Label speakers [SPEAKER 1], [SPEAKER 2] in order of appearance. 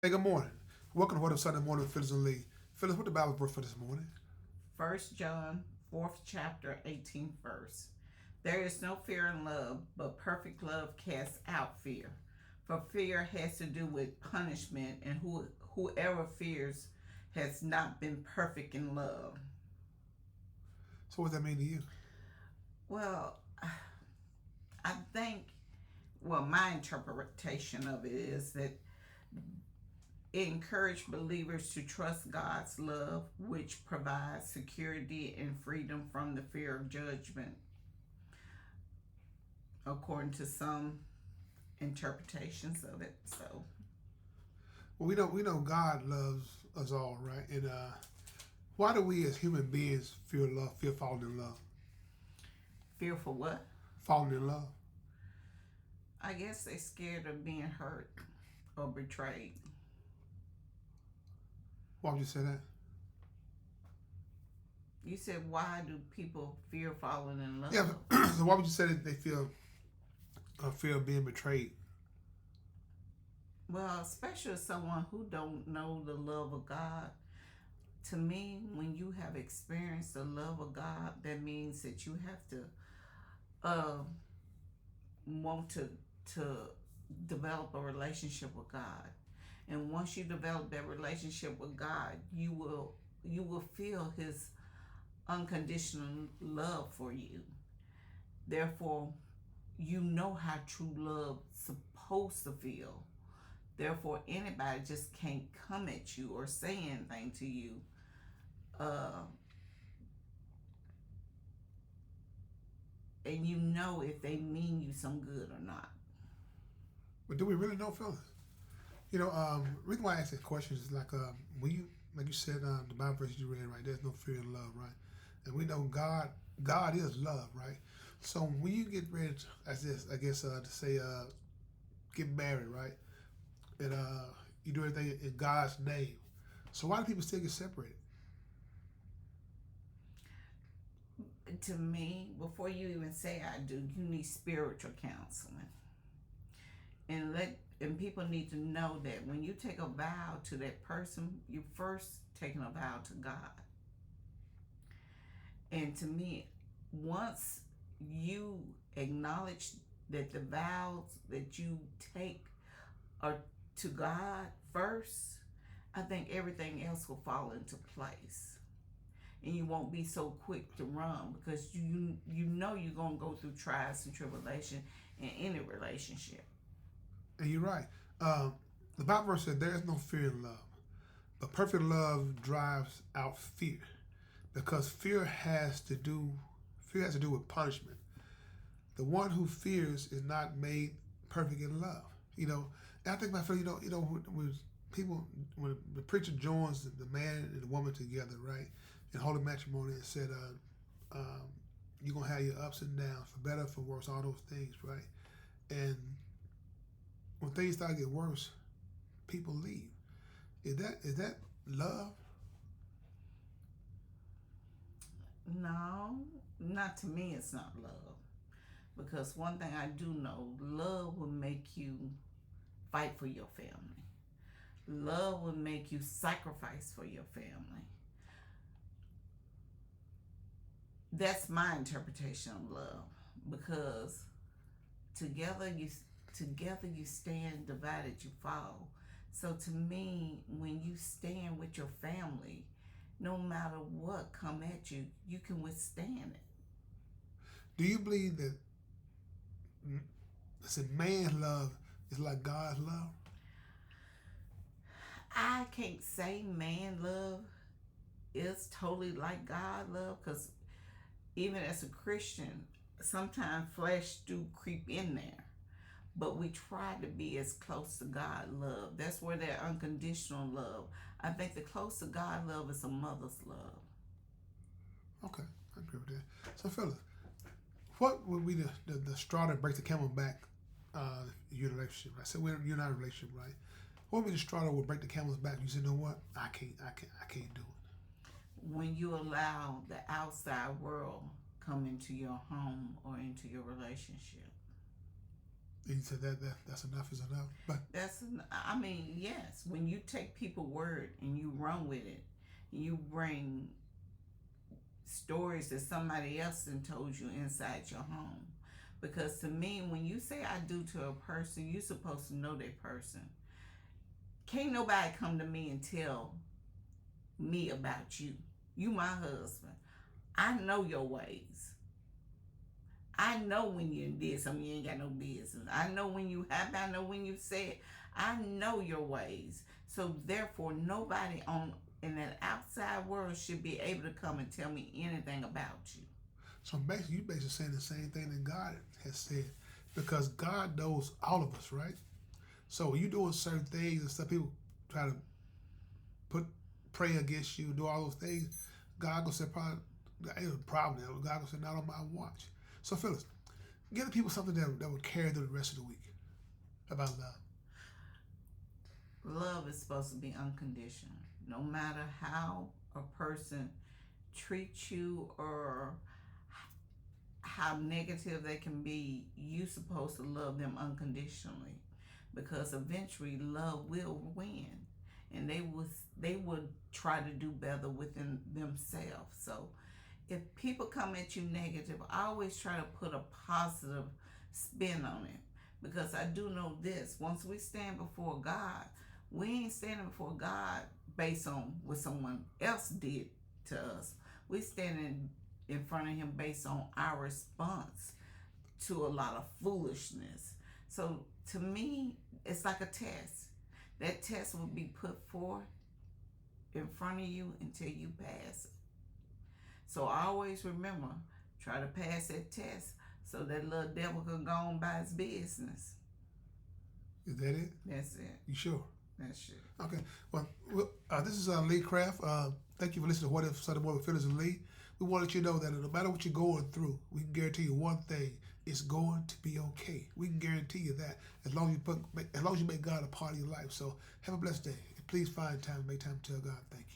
[SPEAKER 1] Hey, good morning. Welcome to What Up Sunday Morning with Phyllis and Lee. Phyllis, what the Bible verse for this morning?
[SPEAKER 2] 1 John 4th chapter 18th verse. There is no fear in love, but perfect love casts out fear. For fear has to do with punishment, and whoever fears has not been perfect in love.
[SPEAKER 1] So, what does that mean to you?
[SPEAKER 2] Well, I think, my interpretation of it is that it encouraged believers to trust God's love, which provides security and freedom from the fear of judgment, according to some interpretations of it. So,
[SPEAKER 1] Well, we know God loves us all, right? And why do we as human beings fear love, fear falling in love?
[SPEAKER 2] fear for what?
[SPEAKER 1] Falling in love.
[SPEAKER 2] I guess they're scared of being hurt or betrayed.
[SPEAKER 1] Why would you say that?
[SPEAKER 2] You said, why do people fear falling in love?
[SPEAKER 1] Yeah. So, why would you say that they feel fear of being betrayed?
[SPEAKER 2] Well, especially someone who don't know the love of God. To me, when you have experienced the love of God, that means that you have to uh, want to develop a relationship with God. And once you develop that relationship with God, you will feel His unconditional love for you. Therefore, you know how true love supposed to feel. Therefore, anybody just can't come at you or say anything to you, uh, and you know if they mean you some good or not.
[SPEAKER 1] But do we really know, Phyllis? The reason why I ask that question is when you, like you said, the Bible verse you read, right? There's no fear in love, right? And we know God is love, right? So when you get ready, as this, I guess, to say, get married, right? And you do everything in God's name. So why do people still get separated?
[SPEAKER 2] To me, before you even say I do, you need spiritual counseling. And people need to know that when you take a vow to that person, you first taking a vow to God. And to me, once you acknowledge that the vows that you take are to God first, I think everything else will fall into place. And you won't be so quick to run because you know you're gonna go through trials and tribulation in any relationship.
[SPEAKER 1] And you're right. The Bible verse said there is no fear in love, but perfect love drives out fear, because fear has to do with punishment. The one who fears is not made perfect in love. You know, and I think about fear. When the preacher joins the man and the woman together, right, in holy matrimony, and said, "You're gonna have your ups and downs, for better, for worse, all those things, right?" And when things start to get worse, people leave. Is that love?
[SPEAKER 2] No, not to me. It's not love because one thing I do know, love will make you fight for your family. Love will make you sacrifice for your family. That's my interpretation of love because together you together you stand, divided you fall. So to me, when you stand with your family, no matter what come at you, you can withstand it.
[SPEAKER 1] Do you believe that said man's love is like God's love?
[SPEAKER 2] I can't say man love is totally like God love because even as a Christian, sometimes flesh do creep in there. But we try to be as close to God love. That's where that unconditional love. I think the close to God love is a mother's love.
[SPEAKER 1] Okay, I agree with that. So, Phyllis, what would be the straw that breaks the camel back in your relationship? Right? So you're not in a relationship, right? What would be the straw that would break the camel's back? You said, you know what? I can't do it.
[SPEAKER 2] When you allow the outside world come into your home or into your relationship.
[SPEAKER 1] And you said that's enough is enough. But
[SPEAKER 2] I mean, yes, when you take people's word and you run with it, you bring stories that somebody else then told you inside your home. Because to me, when you say I do to a person, you're supposed to know that person. Can't nobody come to me and tell me about you. You my husband. I know your ways. I know when you did something you ain't got no business. I know when you happy. I know when you said. I know your ways. So therefore, nobody in that outside world should be able to come and tell me anything about you.
[SPEAKER 1] so basically, you basically saying the same thing that God has said, because God knows all of us, right? So when you doing certain things and stuff, people try to pray against you, do all those things. God gonna say probably ain't a problem there. God gonna say not on my watch. So Phyllis, give the people something that would carry them the rest of the week about love.
[SPEAKER 2] Love is supposed to be unconditional. No matter how a person treats you or how negative they can be, you supposed to love them unconditionally, because eventually love will win, and they would try to do better within themselves. So if people come at you negative, I always try to put a positive spin on it, because I do know this: once we stand before God, we ain't standing before God based on what someone else did to us. We standing in front of Him based on our response to a lot of foolishness. So to me, it's like a test. That test will be put forth in front of you until you pass it. So I always remember, try to pass that test so that little devil can go on by his business.
[SPEAKER 1] Is that it?
[SPEAKER 2] That's it.
[SPEAKER 1] You sure?
[SPEAKER 2] That's it.
[SPEAKER 1] Okay. Well, this is Lee Craft. Thank you for listening to What If Sunday Morning with Phyllis and Lee. We want to let you know that no matter what you're going through, we can guarantee you one thing: it's going to be okay. We can guarantee you that as long as you make God a part of your life. So have a blessed day. And please find time and make time to tell God thank you.